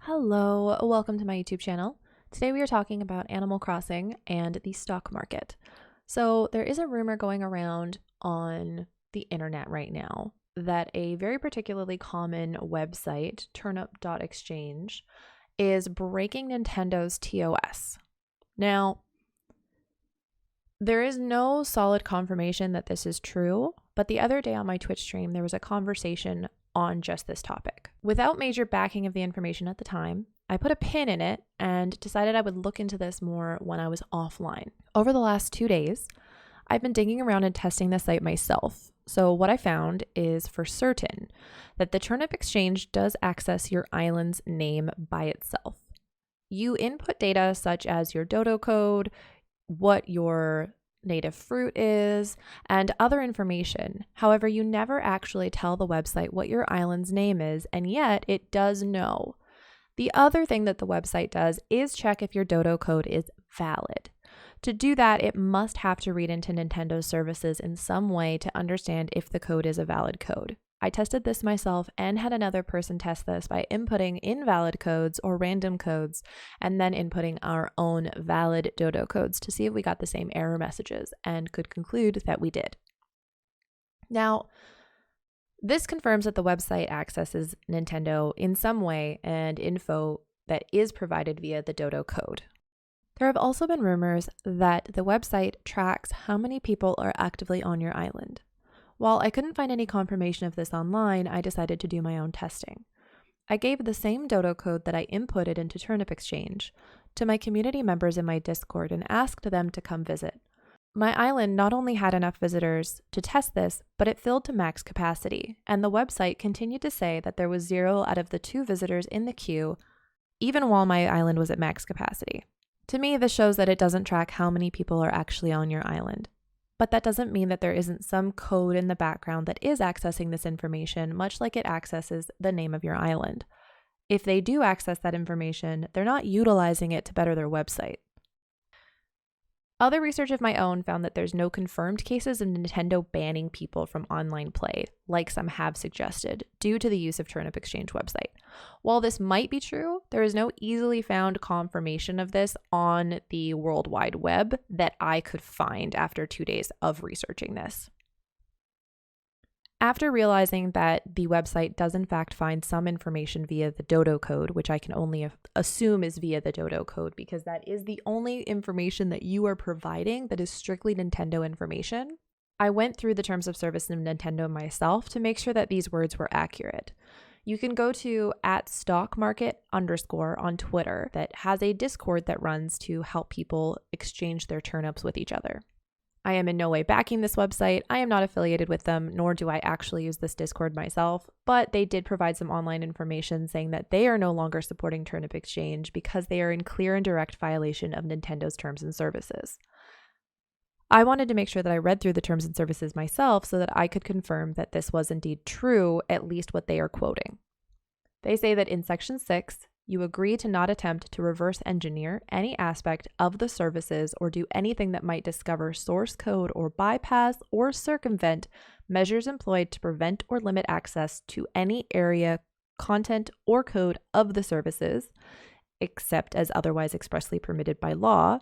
Hello, welcome to my YouTube channel. Today we are talking about Animal Crossing and the stock market. So there is a rumor going around on the internet right now that a very particularly common website, Turnip.exchange, is breaking Nintendo's TOS. Now, there is no solid confirmation that this is true, but the other day on my Twitch stream, there was a conversation on just this topic. Without major backing of the information at the time, I put a pin in it and decided I would look into this more when I was offline. Over the last 2 days, I've been digging around and testing the site myself. So what I found is for certain that the Turnip Exchange does access your island's name by itself. You input data such as your dodo code, what your native fruit is, and other information. However, you never actually tell the website what your island's name is, and yet it does know. The other thing that the website does is check if your dodo code is valid. To do that, it must have to read into Nintendo's services in some way to understand if the code is a valid code. I tested this myself and had another person test this by inputting invalid codes or random codes and then inputting our own valid dodo codes to see if we got the same error messages and could conclude that we did. Now, this confirms that the website accesses Nintendo in some way and info that is provided via the dodo code. There have also been rumors that the website tracks how many people are actively on your island. While I couldn't find any confirmation of this online, I decided to do my own testing. I gave the same dodo code that I inputted into Turnip Exchange to my community members in my Discord and asked them to come visit. My island not only had enough visitors to test this, but it filled to max capacity, and the website continued to say that there was 0 out of the 2 visitors in the queue, even while my island was at max capacity. To me, this shows that it doesn't track how many people are actually on your island. But that doesn't mean that there isn't some code in the background that is accessing this information, much like it accesses the name of your island. If they do access that information, they're not utilizing it to better their website. Other research of my own found that there's no confirmed cases of Nintendo banning people from online play, like some have suggested, due to the use of Turnip Exchange website. While this might be true, there is no easily found confirmation of this on the World Wide Web that I could find after 2 days of researching this. After realizing that the website does in fact find some information via the dodo code, which I can only assume is via the dodo code because that is the only information that you are providing that is strictly Nintendo information, I went through the terms of service of Nintendo myself to make sure that these words were accurate. You can go to @stockmarket_ on Twitter that has a Discord that runs to help people exchange their turnips with each other. I am in no way backing this website. I am not affiliated with them, nor do I actually use this Discord myself, but they did provide some online information saying that they are no longer supporting Turnip Exchange because they are in clear and direct violation of Nintendo's terms and services. I wanted to make sure that I read through the terms and services myself so that I could confirm that this was indeed true, at least what they are quoting. They say that in Section 6, you agree to not attempt to reverse engineer any aspect of the services or do anything that might discover source code or bypass or circumvent measures employed to prevent or limit access to any area, content, or code of the services, except as otherwise expressly permitted by law.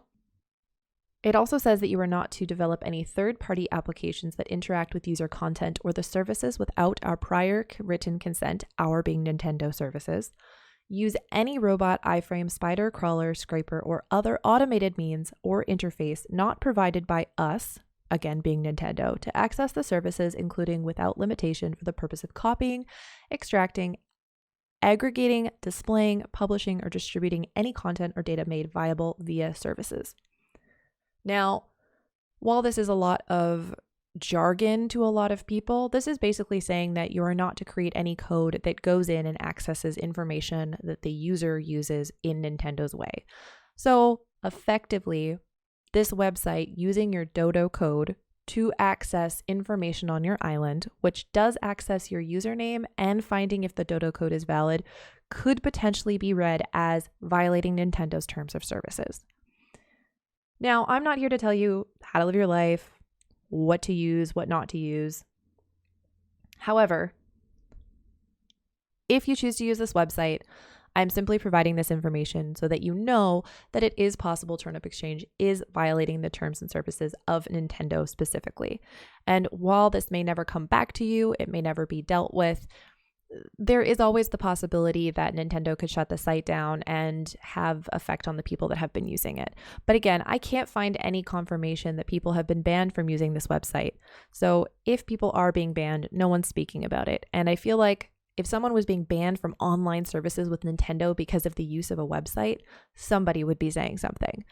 It also says that you are not to develop any third-party applications that interact with user content or the services without our prior written consent, our being Nintendo services. Use any robot, iframe, spider, crawler, scraper, or other automated means or interface not provided by us, again being Nintendo, to access the services, including without limitation for the purpose of copying, extracting, aggregating, displaying, publishing, or distributing any content or data made viable via services. Now, while this is a lot of jargon to a lot of people, this is basically saying that you are not to create any code that goes in and accesses information that the user uses in Nintendo's way. So effectively, this website using your dodo code to access information on your island, which does access your username and finding if the dodo code is valid, could potentially be read as violating Nintendo's terms of services. Now, I'm not here to tell you how to live your life, what to use, what not to use. However, if you choose to use this website, I'm simply providing this information so that you know that it is possible Turnip Exchange is violating the terms and services of Nintendo specifically. And while this may never come back to you, it may never be dealt with, there is always the possibility that Nintendo could shut the site down and have effect on the people that have been using it. But again, I can't find any confirmation that people have been banned from using this website. So if people are being banned, no one's speaking about it. And I feel like if someone was being banned from online services with Nintendo because of the use of a website, somebody would be saying something.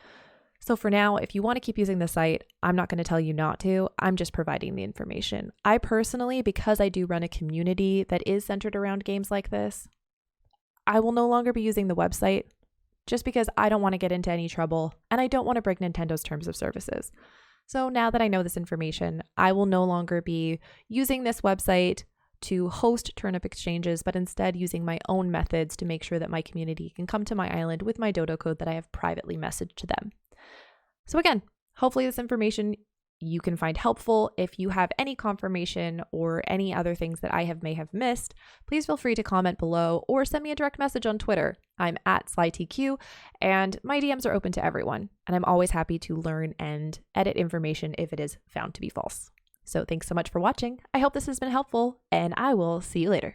So for now, if you want to keep using the site, I'm not going to tell you not to. I'm just providing the information. I personally, because I do run a community that is centered around games like this, I will no longer be using the website just because I don't want to get into any trouble and I don't want to break Nintendo's terms of services. So now that I know this information, I will no longer be using this website to host Turnip exchanges, but instead using my own methods to make sure that my community can come to my island with my dodo code that I have privately messaged to them. So again, hopefully this information you can find helpful. If you have any confirmation or any other things that I may have missed, please feel free to comment below or send me a direct message on Twitter. I'm at SlyTQ and my DMs are open to everyone. And I'm always happy to learn and edit information if it is found to be false. So thanks so much for watching. I hope this has been helpful and I will see you later.